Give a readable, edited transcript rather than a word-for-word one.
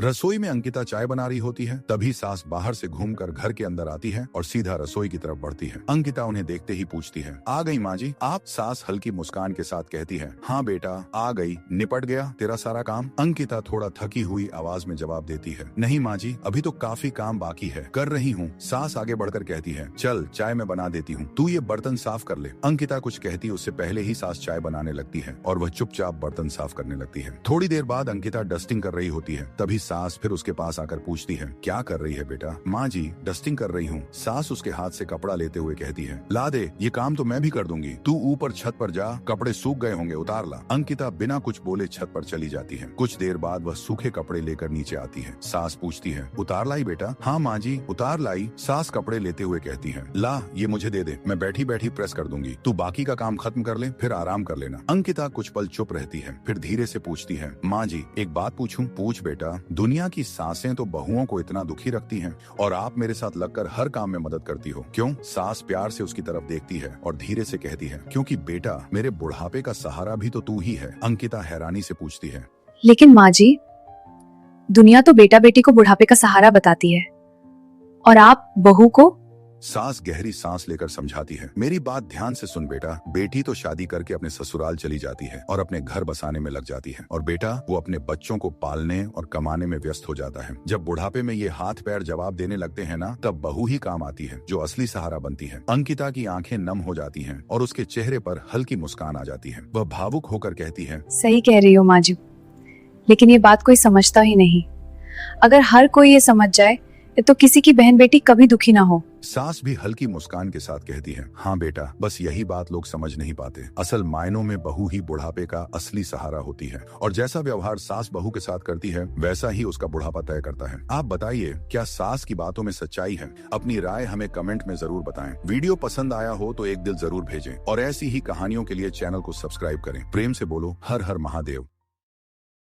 रसोई में अंकिता चाय बना रही होती है। तभी सास बाहर से घूमकर घर के अंदर आती है और सीधा रसोई की तरफ बढ़ती है। अंकिता उन्हें देखते ही पूछती है, आ गई माँ जी आप? सास हल्की मुस्कान के साथ कहती है, हाँ बेटा आ गई, निपट गया तेरा सारा काम? अंकिता थोड़ा थकी हुई आवाज में जवाब देती है, नहीं माँ जी अभी तो काफी काम बाकी है, कर रही हूँ। सास आगे बढ़कर कहती है, चल चाय मैं बना देती हूँ, तू ये बर्तन साफ कर ले। अंकिता कुछ कहती उससे पहले ही सास चाय बनाने लगती है और वह चुपचाप बर्तन साफ करने लगती है। थोड़ी देर बाद अंकिता डस्टिंग कर रही होती है। तभी सास फिर उसके पास आकर पूछती है, क्या कर रही है बेटा? माँ जी डस्टिंग कर रही हूँ। सास उसके हाथ से कपड़ा लेते हुए कहती है, ला दे, ये काम तो मैं भी कर दूंगी, तू ऊपर छत पर जा, कपड़े सूख गए होंगे उतार ला। अंकिता बिना कुछ बोले छत पर चली जाती है। कुछ देर बाद वह सूखे कपड़े लेकर नीचे आती है। सास पूछती है, उतार लाई बेटा? हाँ माँ जी उतार लाई। सास कपड़े लेते हुए कहती है, ला ये मुझे दे दे, मैं बैठी बैठी प्रेस कर दूंगी, तू बाकी का काम खत्म कर ले फिर आराम कर लेना। अंकिता कुछ पल चुप रहती है, फिर धीरे से पूछती है, माँ जी एक बात पूछूं? पूछ बेटा। दुनिया की सासें तो बहुओं को इतना दुखी रखती हैं और आप मेरे साथ लगकर हर काम में मदद करती हो, क्यों? सास प्यार से उसकी तरफ देखती है और धीरे से कहती है, क्योंकि बेटा मेरे बुढ़ापे का सहारा भी तो तू ही है। अंकिता हैरानी से पूछती है, लेकिन माँ जी दुनिया तो बेटा बेटी को बुढ़ापे का सहारा बताती है और आप बहू को? सास गहरी सांस लेकर समझाती है, मेरी बात ध्यान से सुन बेटा, बेटी तो शादी करके अपने ससुराल चली जाती है और अपने घर बसाने में लग जाती है और बेटा वो अपने बच्चों को पालने और कमाने में व्यस्त हो जाता है। जब बुढ़ापे में ये हाथ पैर जवाब देने लगते हैं ना, तब बहू ही काम आती है जो असली सहारा बनती है। अंकिता की आंखें नम हो जाती हैं और उसके चेहरे पर हल्की मुस्कान आ जाती है। वह भावुक होकर कहती है, सही कह रही हो माँ जी, लेकिन ये बात कोई समझता ही नहीं। अगर हर कोई ये समझ जाए तो किसी की बहन बेटी कभी दुखी ना हो। सास भी हल्की मुस्कान के साथ कहती है, हाँ बेटा बस यही बात लोग समझ नहीं पाते, असल मायनों में बहू ही बुढ़ापे का असली सहारा होती है और जैसा व्यवहार सास बहू के साथ करती है वैसा ही उसका बुढ़ापा तय करता है। आप बताइए क्या सास की बातों में सच्चाई है? अपनी राय हमें कमेंट में जरूर बताएं। वीडियो पसंद आया हो तो एक दिल जरूर भेजें और ऐसी ही कहानियों के लिए चैनल को सब्सक्राइब करें। प्रेम से बोलो हर हर महादेव।